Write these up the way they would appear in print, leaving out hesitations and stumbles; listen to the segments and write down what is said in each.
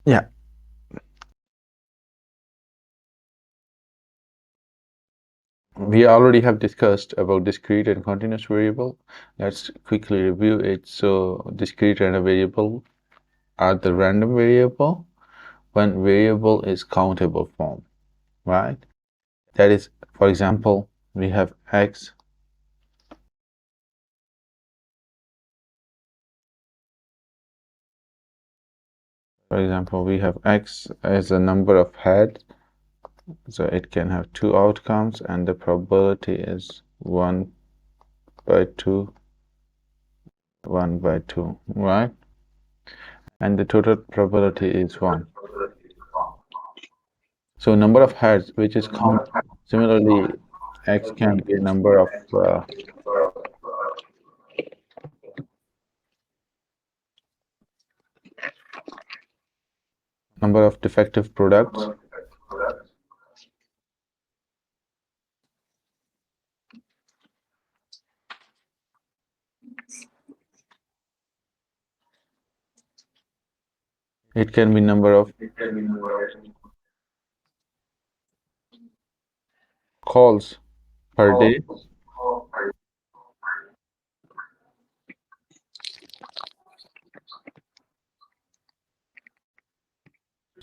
Yeah. We already have discussed about discrete and continuous variable. Let's quickly review it. So discrete random variable are the random variable when variable is countable form, right? That is, for example, we have x. For example, we have x as a number of heads, so it can have two outcomes, and the probability is 1 by 2, 1 by 2, right? And the total probability is 1. So number of heads, which is count. Similarly, x can be a number of defective products. It can be number of calls per day.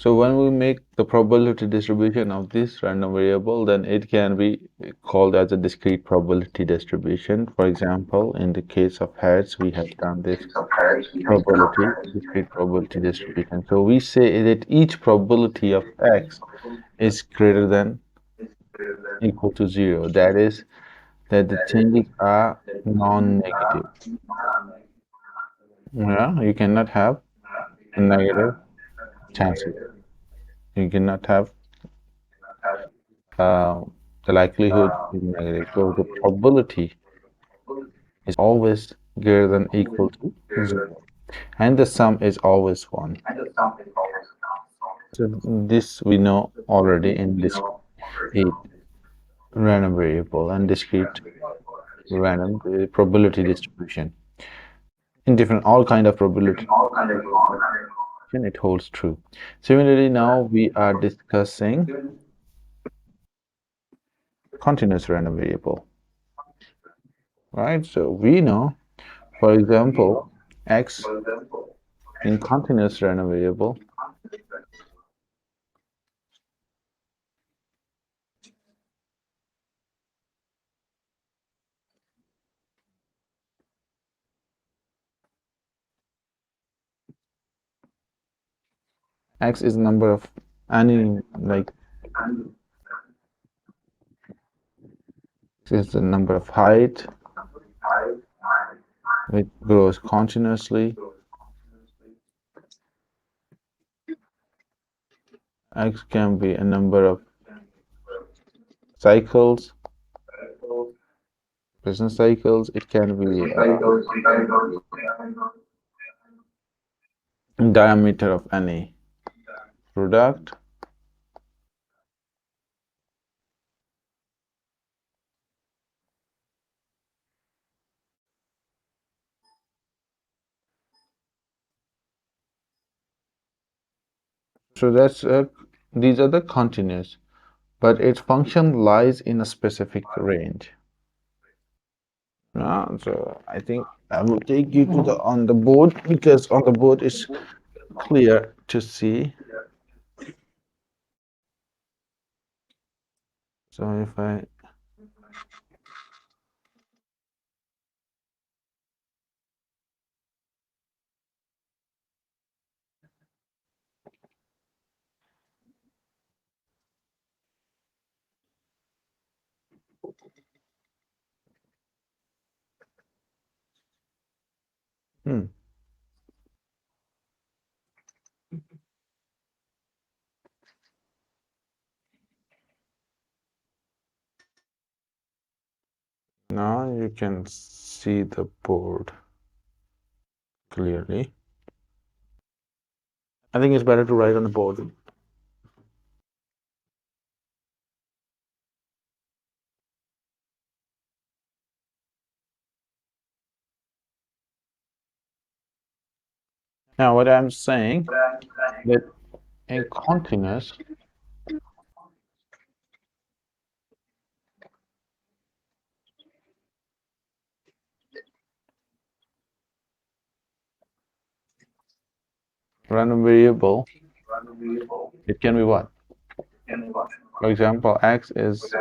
So when we make the probability distribution of this random variable, then it can be called as a discrete probability distribution. For example, in the case of heads, we have done this discrete probability distribution. So we say that each probability of x is greater than equal to 0. That is, that the changes are non-negative. Yeah, you cannot have negative chances. You cannot have uh, the likelihood is negative. So the probability is always greater than equal to 0. And the sum is always 1. So this we know already in discrete random variable and discrete random probability distribution. In different all kind of probability it holds true. Similarly, now we are discussing continuous random variable, right? So we know, for example, x in continuous random variable x is number of any like is the number of height which grows continuously. X can be a number of cycles, business cycles. It can be diameter of any product. So that's these are the continuous, but its function lies in a specific range. So I think I will take you to the on the board because on the board it's clear to see. So if I hmm, now you can see the board clearly. I think it's better to write on the board. Now what I'm saying that in continuous random variable, it can be what? For example, x is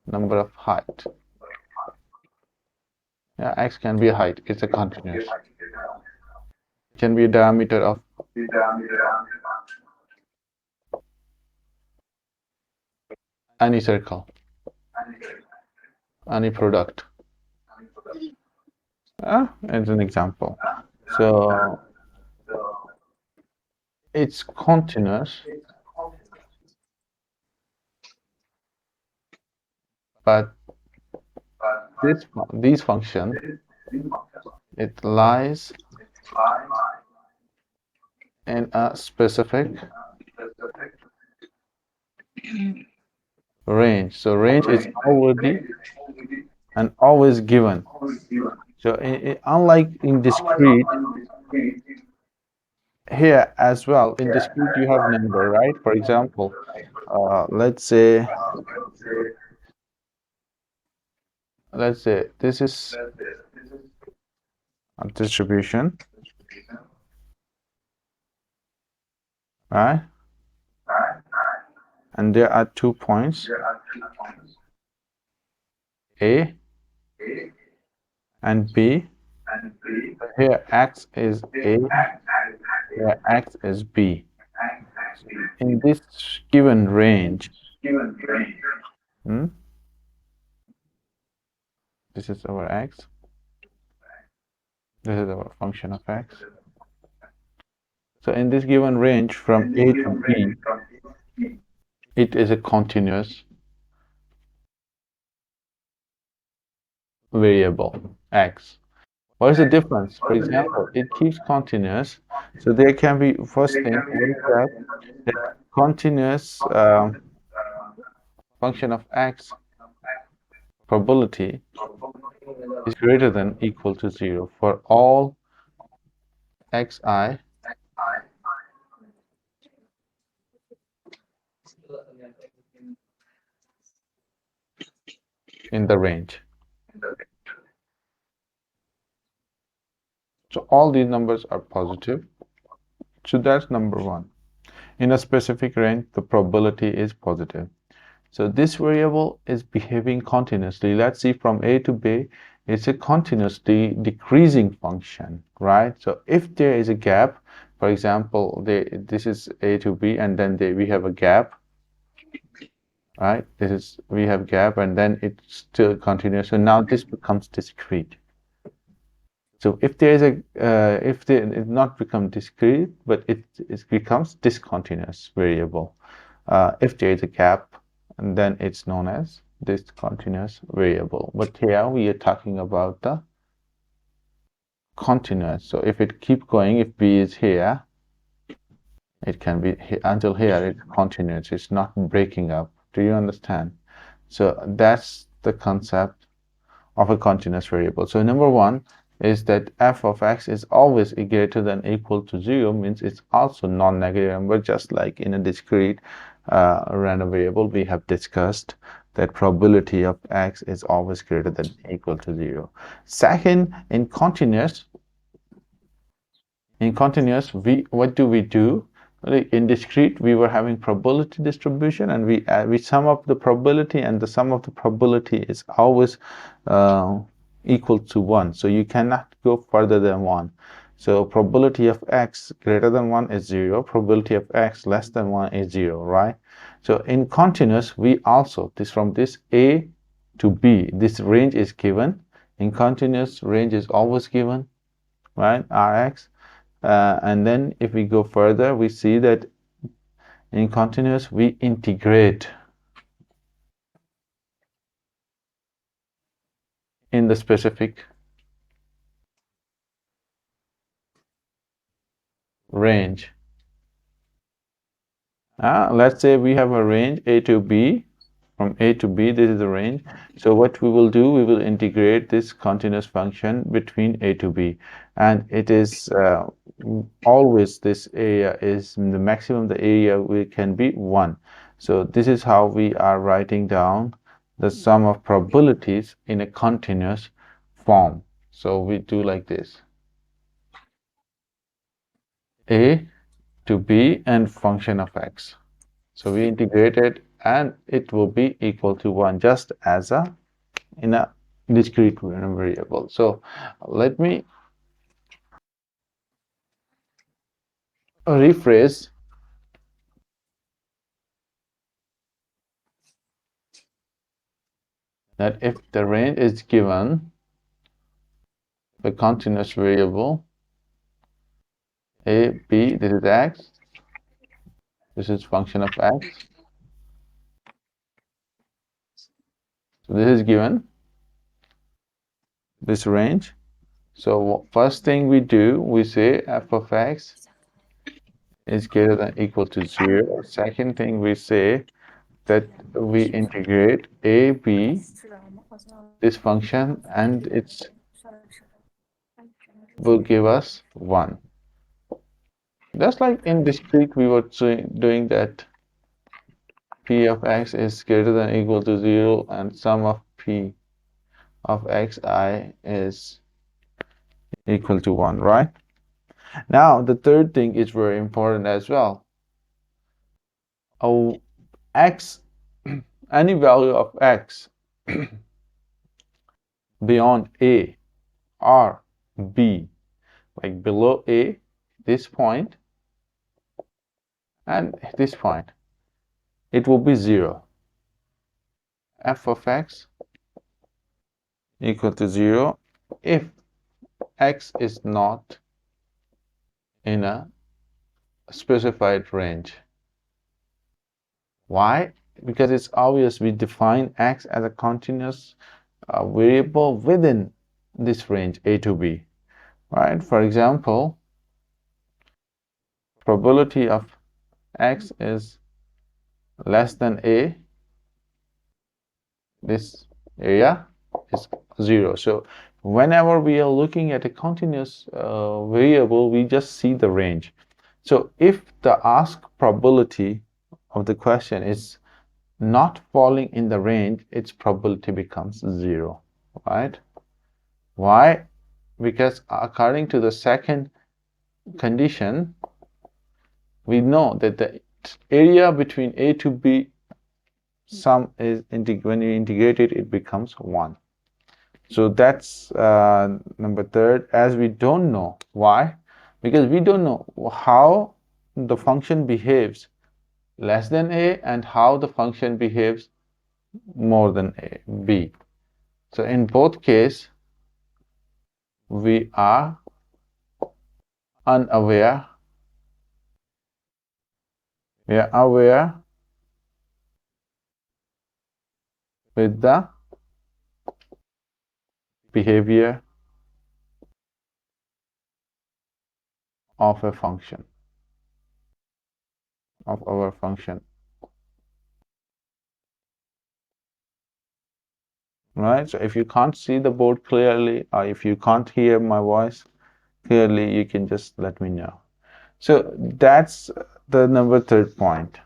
number of height. Yeah, x can be a height. It's a continuous. It can be a diameter of any circle, any product. As an example. So it's continuous, but these function, it lies in a specific range. So range is already and always given. So unlike in discrete, here as well, in discrete you have number, right? For example, let's say this is a distribution, right? And there are 2 points, A and B. Here x is A, here x is B. In this given range, this is our x, this is our function of x. So in this given range from A to B, it is a continuous variable, x. What is the difference? For example, it keeps continuous. So there can be, first thing, what is that continuous function of x probability is greater than equal to 0 for all xi in the range. So all these numbers are positive. So that's number one. In a specific range, the probability is positive. So this variable is behaving continuously. Let's see, from A to B, it's a continuously decreasing function, right? So if there is a gap, for example, this is A to B, and then we have a gap, right? We have gap, and then it still continues. So now this becomes discrete. So if there is it not become discrete, but it becomes discontinuous variable. If there is a gap, and then it's known as discontinuous variable. But here we are talking about the continuous. So if it keep going, if B is here, it can be until here it's continuous. It's not breaking up. Do you understand? So that's the concept of a continuous variable. So number one is that f of x is always greater than equal to 0, means it's also non-negative number, just like in a discrete random variable we have discussed that probability of x is always greater than equal to 0. Second, in continuous, what do we do? In discrete, we were having probability distribution, and we sum up the probability, and the sum of the probability is always equal to 1. So you cannot go further than 1. So probability of x greater than 1 is 0. Probability of x less than 1 is 0, right? So in continuous, we also, from this A to B, this range is given. In continuous, range is always given, right? Rx. And then if we go further, we see that in continuous, we integrate in the specific range. Let's say we have a range A to B, from A to B, this is the range. So what we will do, we will integrate this continuous function between A to B, and it is always this area is the maximum, the area we can be 1. So this is how we are writing down the sum of probabilities in a continuous form. So we do like this: A to B and function of x. So we integrate it and it will be equal to 1, just as a in a discrete variable. So let me rephrase that. If the range is given the continuous variable a, b, this is x, this is function of x, so this is given, this range. So first thing we do, we say f of x is greater than equal to 0. Second thing we say that we integrate a, b, this function, and it will give us 1. Just like in discrete, we were doing that p of x is greater than equal to 0 and sum of p of xi is equal to 1, right? Now, the third thing is very important as well. Oh, x, any value of x beyond a or b, like below a, this point, and this point, it will be 0. F of x equal to 0 if x is not in a specified range. Why? Because it's obvious we define x as a continuous variable within this range a to b, right? For example, probability of x is less than a, this area is 0. So whenever we are looking at a continuous variable, we just see the range. So if the ask probability of the question is not falling in the range, its probability becomes 0, right? Why? Because according to the second condition, we know that the area between a to b sum is, when you integrate it, it becomes 1. So that's number third, as we don't know. Why? Because we don't know how the function behaves less than a and how the function behaves more than a, b. So in both cases, we are unaware. We are aware with the behavior of a function, of our function, right? So if you can't see the board clearly, or if you can't hear my voice clearly, you can just let me know. So that's the number third point.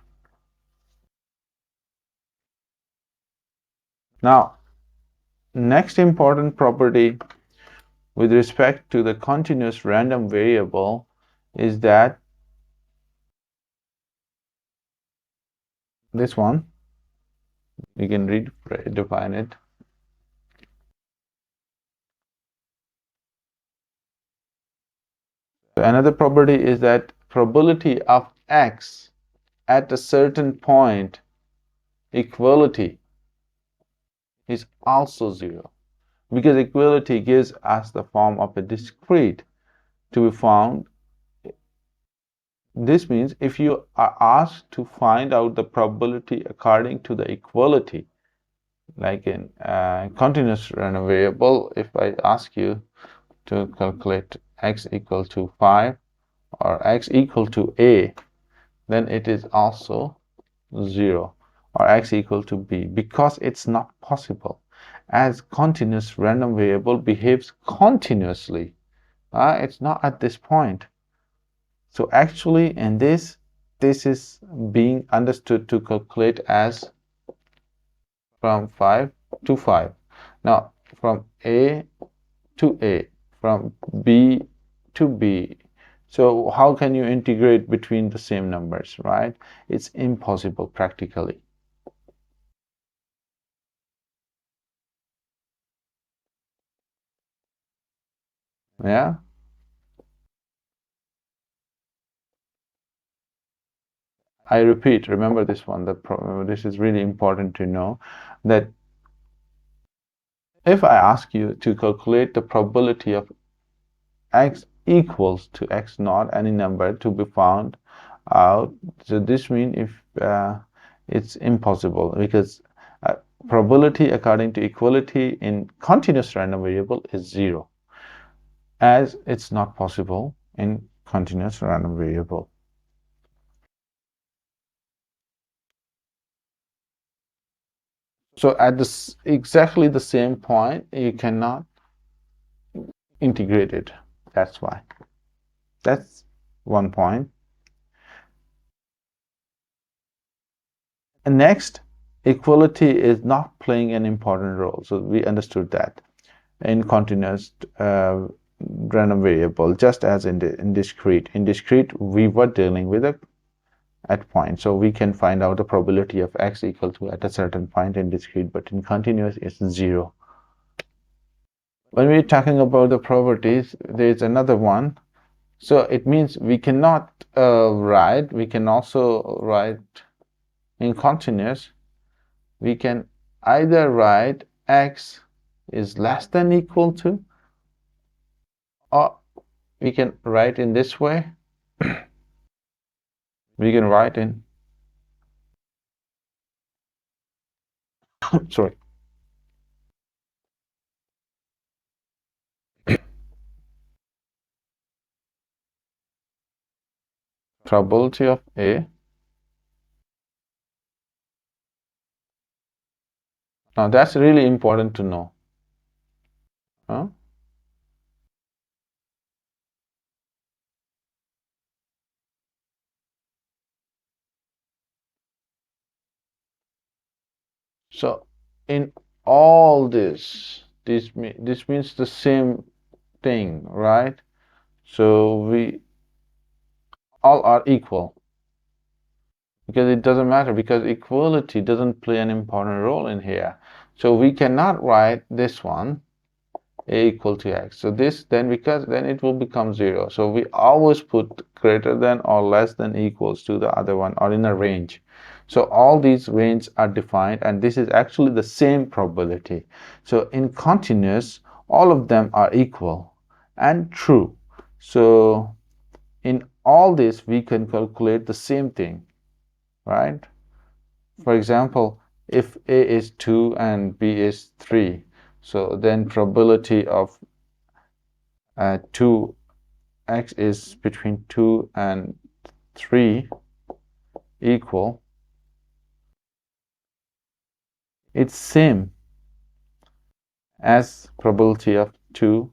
Now, next important property with respect to the continuous random variable is that this one, we can redefine it. So another property is that probability of x at a certain point equality is also 0, because equality gives us the form of a discrete to be found. This means if you are asked to find out the probability according to the equality, like in continuous random variable, if I ask you to calculate x equal to 5 or x equal to a, then it is also 0. or x equal to b, because it's not possible, as continuous random variable behaves continuously. It's not at this point. So actually in this is being understood to calculate as from 5 to 5. Now from A to A, from B to B. So how can you integrate between the same numbers, right? It's impossible practically. Yeah. I repeat, remember this one, this is really important to know, that if I ask you to calculate the probability of x equals to x naught, any number to be found out, so this means if it's impossible, because probability according to equality in continuous random variable is 0, as it's not possible in continuous random variable. So at this exactly the same point, you cannot integrate it. That's why. That's one point. And next, equality is not playing an important role. So we understood that in continuous random variable, just as in discrete. In discrete, we were dealing with a at point, so we can find out the probability of x equal to at a certain point in discrete, but in continuous it's 0. When we're talking about the properties, there's another one. So it means we cannot we can also write in continuous, we can either write x is less than equal to, or we can write in this way. We can write in sorry, probability of A. Now that's really important to know. Huh? So in all this means the same thing, right? So we all are equal, because it doesn't matter, because equality doesn't play an important role in here. So we cannot write this one A equal to x. So this then, because then it will become 0. So we always put greater than or less than equals to the other one, or in a range. So all these ranges are defined, and this is actually the same probability. So in continuous, all of them are equal and true. So in all this, we can calculate the same thing, right? For example, if A is 2 and B is 3, so then probability of 2x is between 2 and 3 equal, it's same as probability of 2x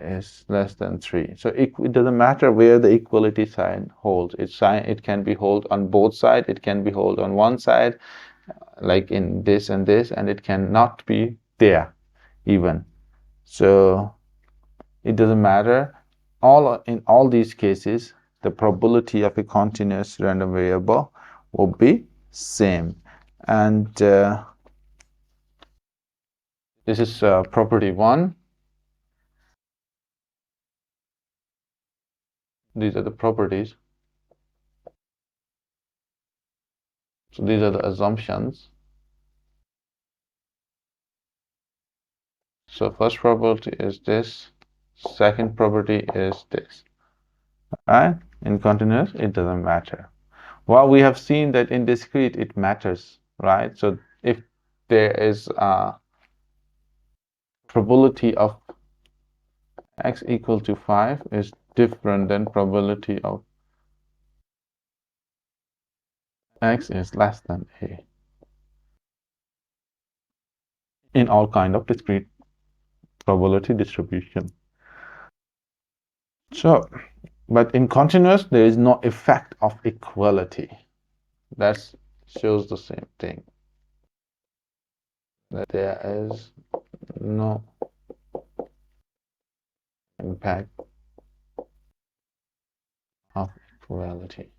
is less than 3. So it doesn't matter where the equality sign holds. It can be held on both sides, it can be held on one side, like in this and this, and it cannot be there even. So it doesn't matter. In all these cases, the probability of a continuous random variable will be same. And this is property 1. These are the properties. So these are the assumptions. So first probability is this, second probability is this. Right? In continuous, it doesn't matter. Well, we have seen that in discrete it matters, right? So if there is a probability of x equal to 5 is different than probability of x is less than a in all kind of discrete probability distribution. So, but in continuous, there is no effect of equality. That shows the same thing. That there is no impact of equality.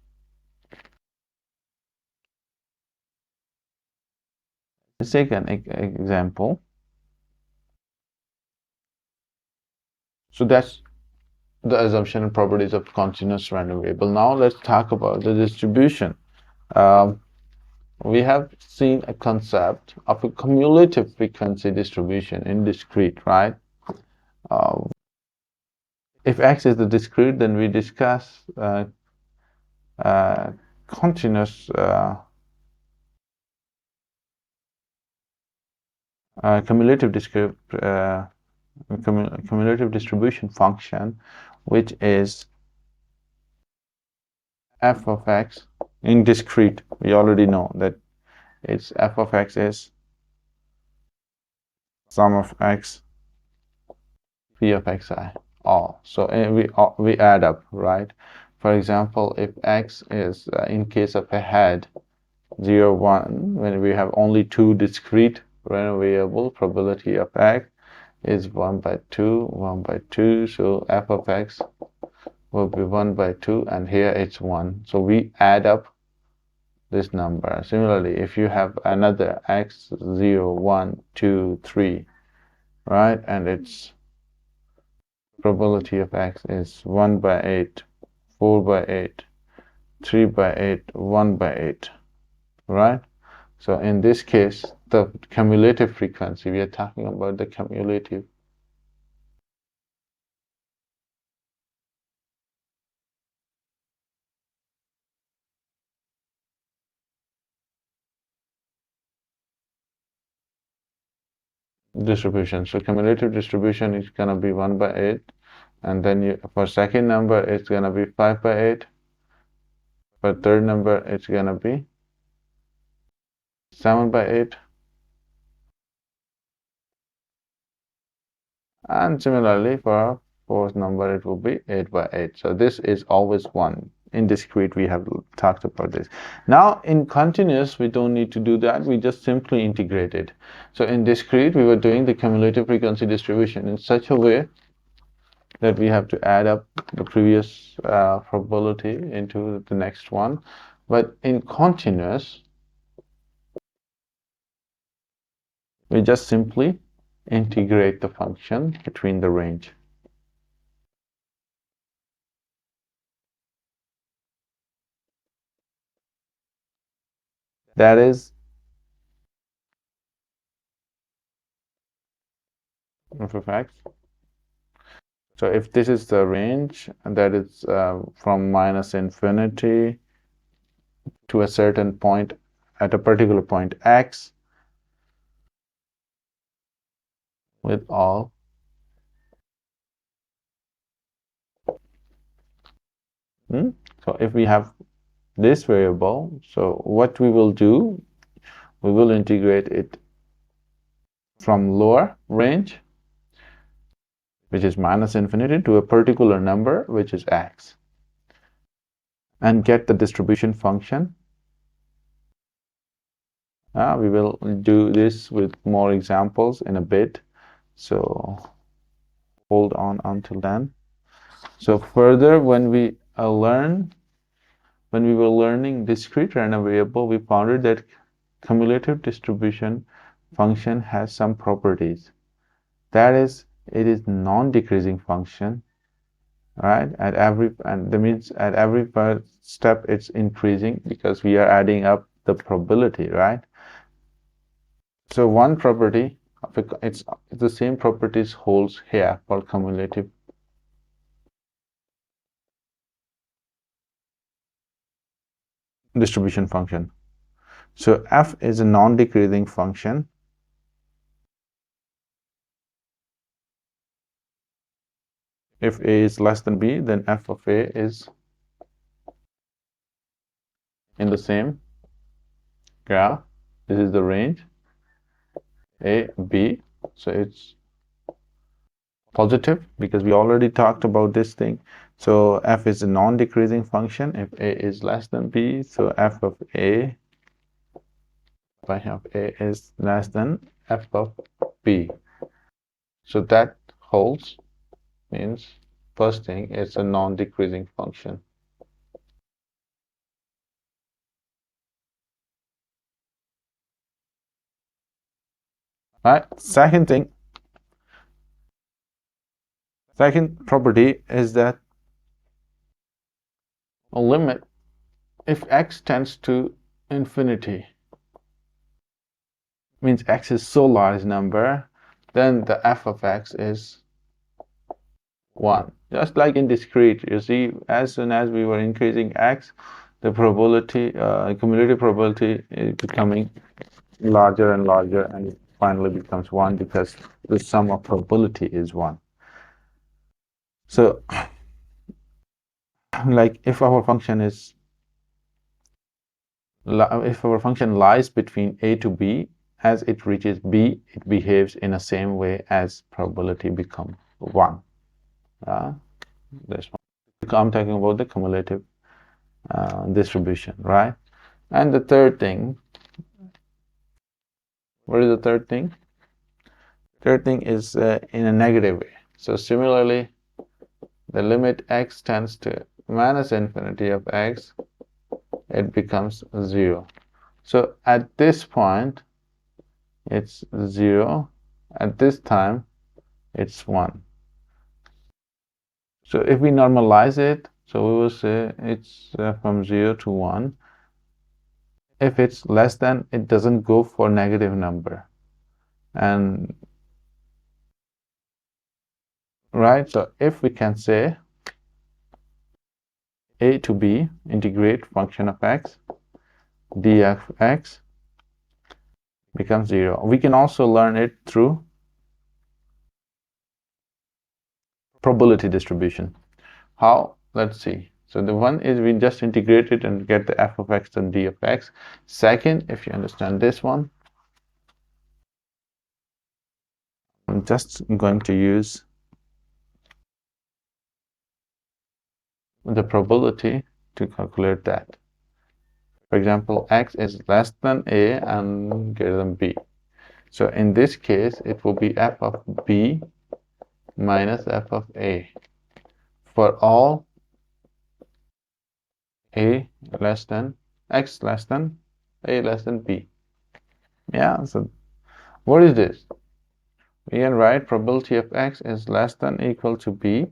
Let's take an example. So that's the assumption and properties of continuous random variable. Now let's talk about the distribution. Um, we have seen a concept of a cumulative frequency distribution in discrete, right? If x is the discrete, then we discuss uh, continuous cumulative cumulative distribution function, which is f of x in discrete. We already know that it's f of x is sum of x p of xi all. So we add up, right? For example, if x is in case of a head 0 1, when we have only two discrete random variable, probability of x is 1 by 2 1 by 2, so f of x will be 1 by 2, and here it's 1. So we add up this number. Similarly, if you have another x 0 1 2 3, right, and its probability of x is 1 by 8 4 by 8 3 by 8 1 by 8, right? So in this case, the cumulative frequency, we are talking about the cumulative distribution. So cumulative distribution is gonna be 1 by 8, and then for second number it's gonna be 5 by 8. For third number it's gonna be 7 by 8, and similarly for fourth number it will be 8 by 8. So this is always 1. In discrete we have talked about this. Now in continuous we don't need to do that, we just simply integrate it. So in discrete we were doing the cumulative frequency distribution in such a way that we have to add up the previous probability into the next one. But in continuous, we just simply integrate the function between the range. That is f of x. So if this is the range, and that is from minus infinity to a certain point at a particular point x with all So if we have this variable, so what we will do, we will integrate it from lower range, which is minus infinity, to a particular number, which is x, and get the distribution function. We will do this with more examples in a bit, so hold on until then. So further, when we were learning discrete random variable, we found that cumulative distribution function has some properties. That is, it is non-decreasing function, right? And that means at every step it's increasing because we are adding up the probability, right? So one property of it's the same properties holds here for cumulative distribution function. So f is a non-decreasing function. If a is less than b, then f of a is in the same graph. This is the range A, B. So it's positive because we already talked about this thing. So f is a non-decreasing function if a is less than b. So f of a, if I have a is less than f of b. So that holds, means first thing, it's a non-decreasing function. Right? Second property is that a limit, if x tends to infinity, means x is so large number, then the f of x is 1. Just like in discrete, you see, as soon as we were increasing x, the probability, cumulative probability is becoming larger and larger, and it finally becomes 1 because the sum of probability is 1. So, like if our function lies between a to b, as it reaches b, it behaves in the same way as probability become 1. This one. I'm talking about the cumulative distribution, right? And the third thing, what is the third thing? Third thing is in a negative way. So similarly, the limit x tends to minus infinity of x, it becomes 0. So at this point, it's 0. At this time, it's 1. So if we normalize it, so we will say it's from 0 to 1. If it's less than, it doesn't go for negative number. And right, so if we can say a to b, integrate function of x, dfx becomes 0. We can also learn it through probability distribution. How? Let's see. So the one is we just integrate it and get the f of x and d of x. Second, if you understand this one, I'm just going to use the probability to calculate that. For example, x is less than a and greater than b. So in this case, it will be f of b minus f of a for all a less than x less than a less than b. Yeah, so what is this? We can write probability of x is less than equal to b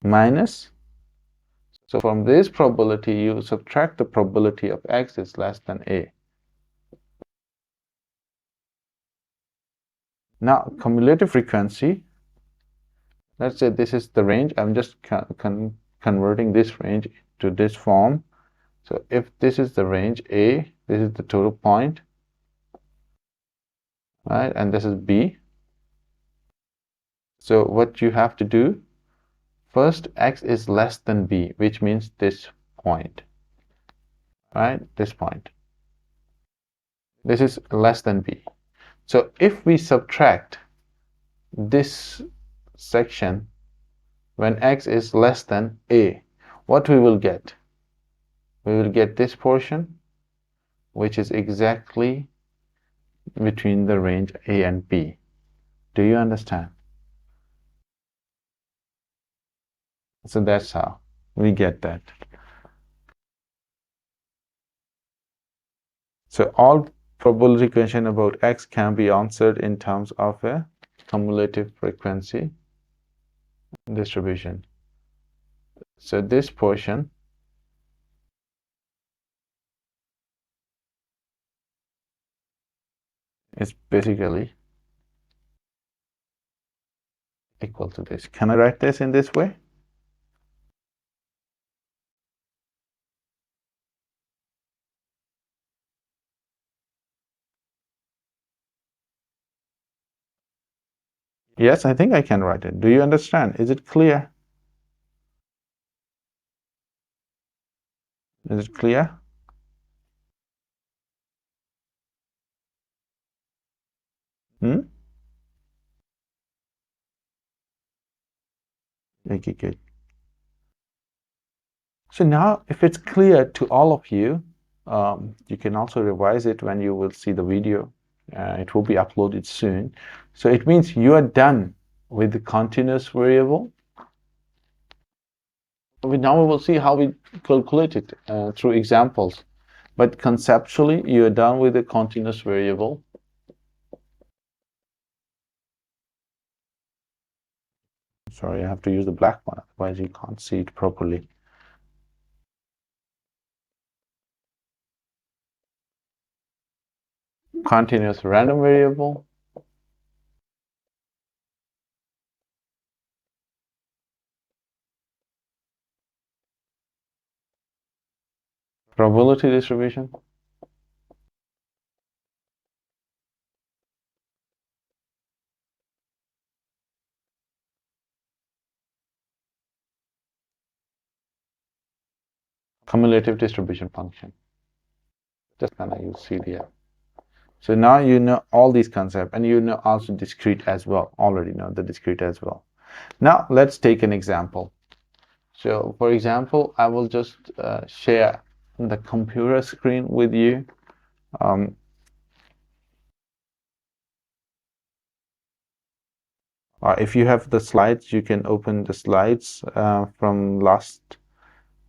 minus, so from this probability you subtract the probability of x is less than a. Now cumulative frequency, let's say this is the range. I'm just converting this range to this form. So if this is the range a, this is the total point, right, and this is b. So what you have to do, first x is less than b, which means this point, right, this point. This is less than b. So if we subtract this section when x is less than a, what we will get? We will get this portion, which is exactly between the range a and b. Do you understand? So that's how we get that. So all probability question about x can be answered in terms of a cumulative frequency distribution. So this portion is basically equal to this. Can I write this in this way? Yes, I think I can write it. Do you understand? Is it clear? Is it clear? Okay, good. So now, if it's clear to all of you, you can also revise it when you will see the video. It will be uploaded soon. So it means you are done with the continuous variable. Now we will see how we calculate it through examples. But conceptually, you are done with the continuous variable. Sorry, I have to use the black one, otherwise you can't see it properly. Continuous random variable. Probability distribution. Cumulative distribution function. Just gonna use CDF. So now you know all these concepts, and you know also discrete as well. Already know the discrete as well. Now let's take an example. So for example, I will just share the computer screen with you. If you have the slides, you can open the slides from last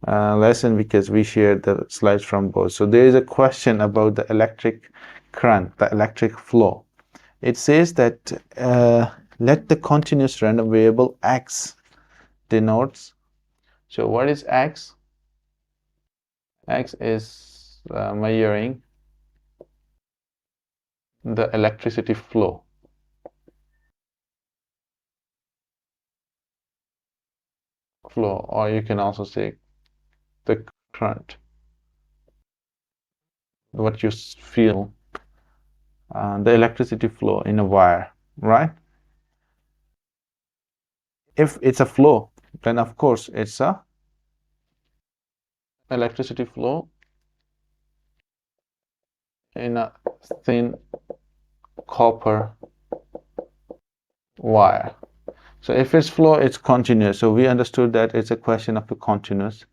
lesson, because we shared the slides from both. So there is a question about the electric current, the electric flow. It says that let the continuous random variable x denotes. So what is x? X is measuring the electricity flow. Or you can also say the current, what you feel, the electricity flow in a wire, right? If it's a flow, then of course it's a electricity flow in a thin copper wire. So if it's flow, it's continuous. So we understood that it's a question of a continuous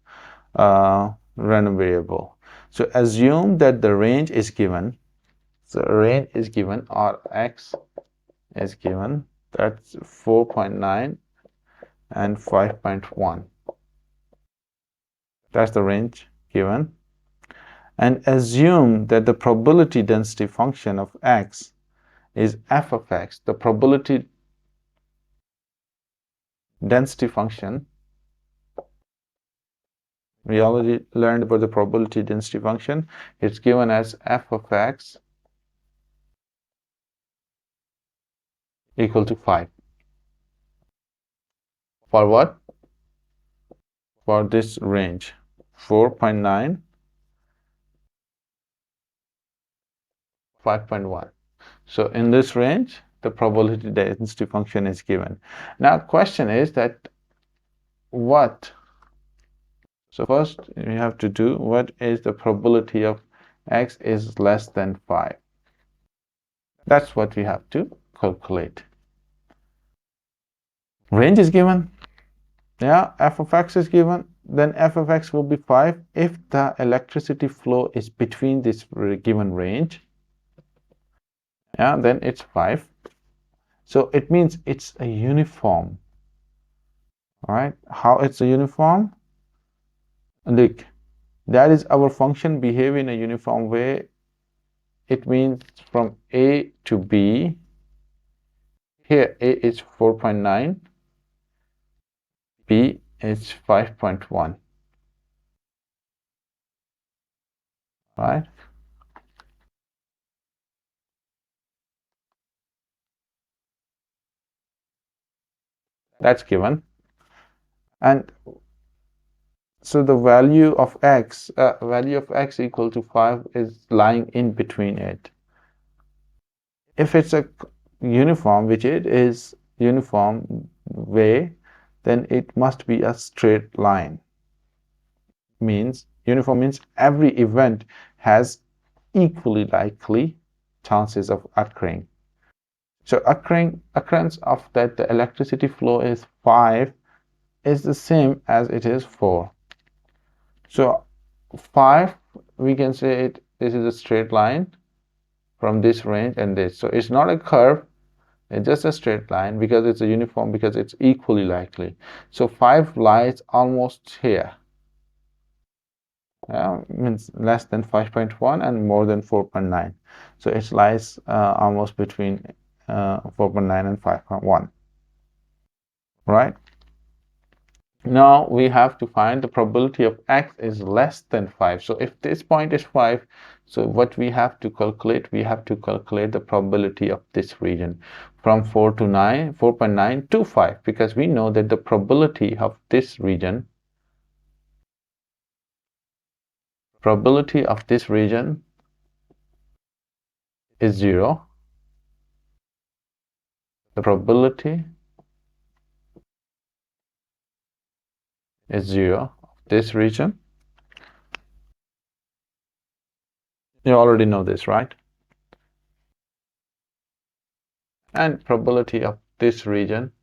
random variable. So assume that the range is given. So range is given, or x is given. That's 4.9 and 5.1. That's the range given. And assume that the probability density function of x is f of x. The probability density function, we already learned about the probability density function. It's given as f of x equal to 5. For what? For this range, 4.9, 5.1. So in this range, the probability density function is given. Now question is that what? So first we have to do, what is the probability of x is less than 5? That's what we have to calculate. Range is given. Yeah, f of x is given. Then f of x will be 5 if the electricity flow is between this given range. Yeah, then it's 5. So it means it's a uniform. All right, how it's a uniform? Look, that is our function behave in a uniform way. It means from A to B. Here A is 4.9, B is 5.1. Right? That's given. And so the value of x equal to 5 is lying in between it. If it's a uniform, which it is uniform way, then it must be a straight line. Means uniform means every event has equally likely chances of occurring. So occurrence of that the electricity flow is 5 is the same as it is 4. So 5, we can say this is a straight line from this range and this. So it's not a curve, it's just a straight line because it's a uniform, because it's equally likely. So 5 lies almost here. Means less than 5.1 and more than 4.9. So it lies almost between 4.9 and 5.1. Right? Now we have to find the probability of x is less than 5. So if this point is 5, so what we have to calculate, we have to calculate the probability of this region from 4.9 to 5, because we know that the probability of this region is 0. The probability is 0 of this region. You already know this, right? And probability of this region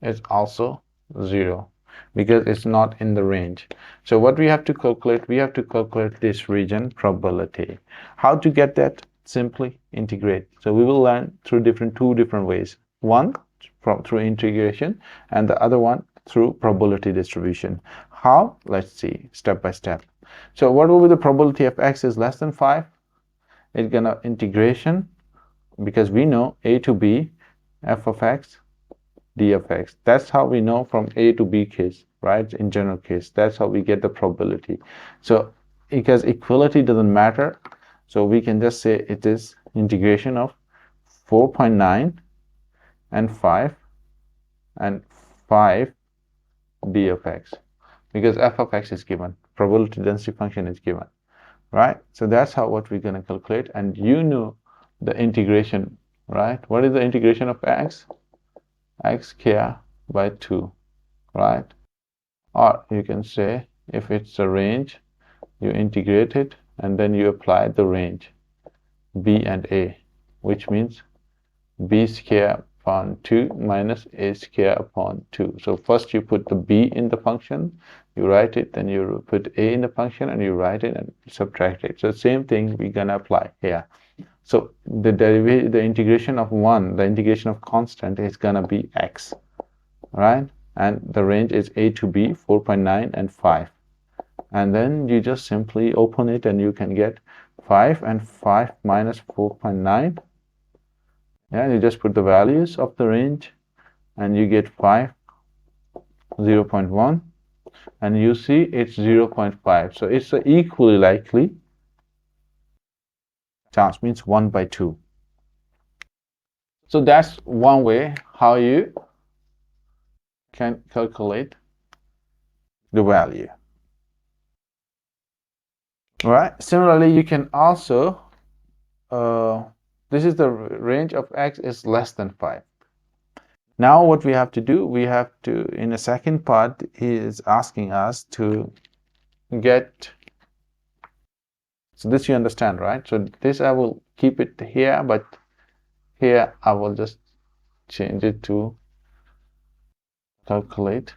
is also 0 because it's not in the range. So what we have to calculate, we have to calculate this region probability. How to get that? Simply integrate. So we will learn through two different ways. One through integration, and the other one through probability distribution. How? Let's see step by step. So what will be the probability of x is less than 5? It's gonna integration, because we know a to b f of x d of x. That's how we know from a to b case, right? In general case, that's how we get the probability. So because equality doesn't matter, so we can just say it is integration of 4.9 and 5 and 5 d of x, because f of x is given, probability density function is given, right? So that's how what we're going to calculate. And you know the integration, right? What is the integration of x? X square by 2, right? Or you can say, if it's a range, you integrate it and then you apply the range b and a, which means b square upon 2 minus a square upon 2. So first you put the b in the function, you write it, then you put a in the function and you write it and subtract it. So same thing we're gonna apply here. So the derivation, the integration of the integration of constant is gonna be x, right? And the range is a to b, 4.9 and 5. And then you just simply open it and you can get 5 and 5 minus 4.9. Yeah, you just put the values of the range and you get 5, 0.1, and you see it's 0.5. So it's an equally likely chance, means 1 by 2. So that's one way how you can calculate the value. All right. Similarly, you can also, this is the range of x is less than 5. Now what we have to do, we have to, in the second part, he is asking us to get, so this you understand, right? So this I will keep it here, but here I will just change it to calculate.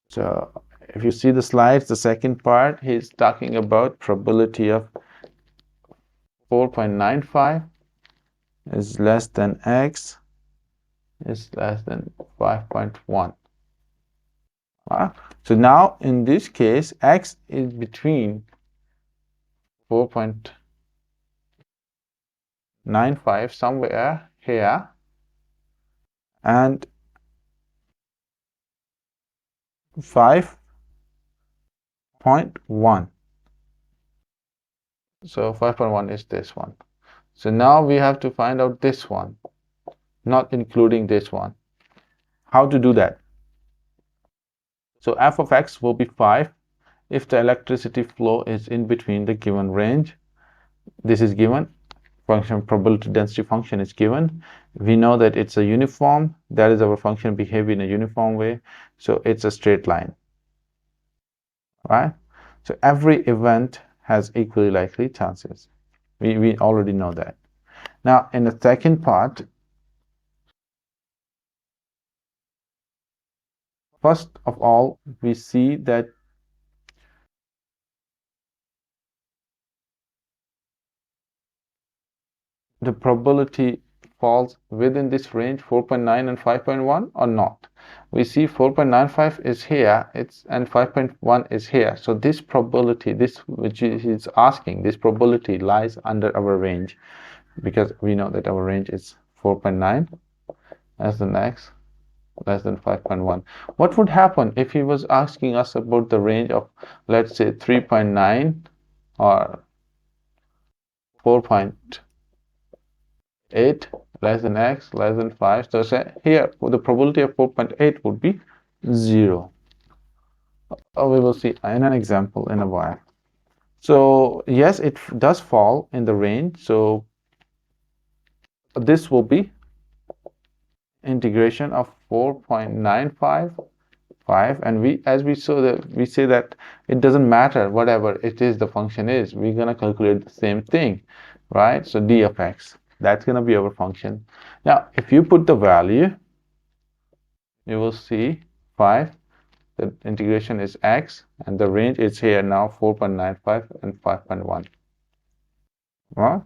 So if you see the slides, the second part, he's talking about probability of 4.95 is less than x is less than 5.1. So now in this case, x is between 4.95 somewhere here and 5.1. So 5.1 is this one. So now we have to find out this one, not including this one. How to do that? So f of x will be 5 if the electricity flow is in between the given range. This is given. Function probability density function is given. We know that it's a uniform. That is our function behave in a uniform way. So it's a straight line, right? So every event has equally likely chances. We already know that. Now, in the second part, first of all, we see that the probability falls within this range 4.9 and 5.1 or not. We see 4.95 is here, and 5.1 is here. So this probability, this which is asking, this probability lies under our range, because we know that our range is 4.9 as the next, less than 5.1. What would happen if he was asking us about the range of, let's say, 3.9 or 4.8, less than x, less than 5? So say here the probability of 4.8 would be 0. We will see in an example in a while. So yes, it does fall in the range. So this will be integration of 4.955, and we say that it doesn't matter whatever it is the function is, we're going to calculate the same thing, right? So d of x, that's going to be our function. Now if you put the value, you will see 5, the integration is x, and the range is here now 4.95 and 5.1. Well,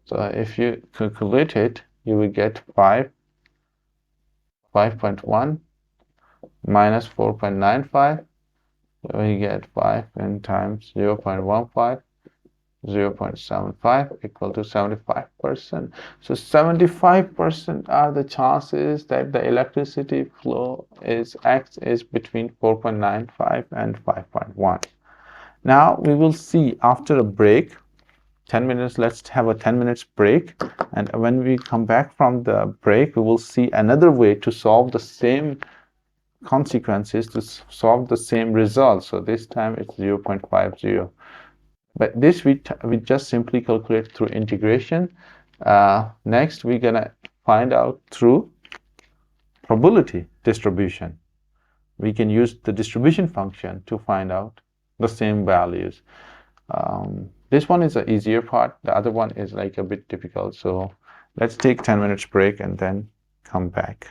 so if you calculate it, you will get 5.1 minus 4.95. So we get 5 and times 0.15, 0.75 equal to 75%. So 75% are the chances that the electricity flow is x is between 4.95 and 5.1. Now we will see after a break, 10 minutes, let's have a 10 minutes break, and when we come back from the break, we will see another way to solve the same consequences, to solve the same result. So this time it's 0.50, but this we just simply calculate through integration. Next we're gonna find out through probability distribution. We can use the distribution function to find out the same values. This one is the easier part, the other one is like a bit difficult. So let's take 10 minutes break and then come back.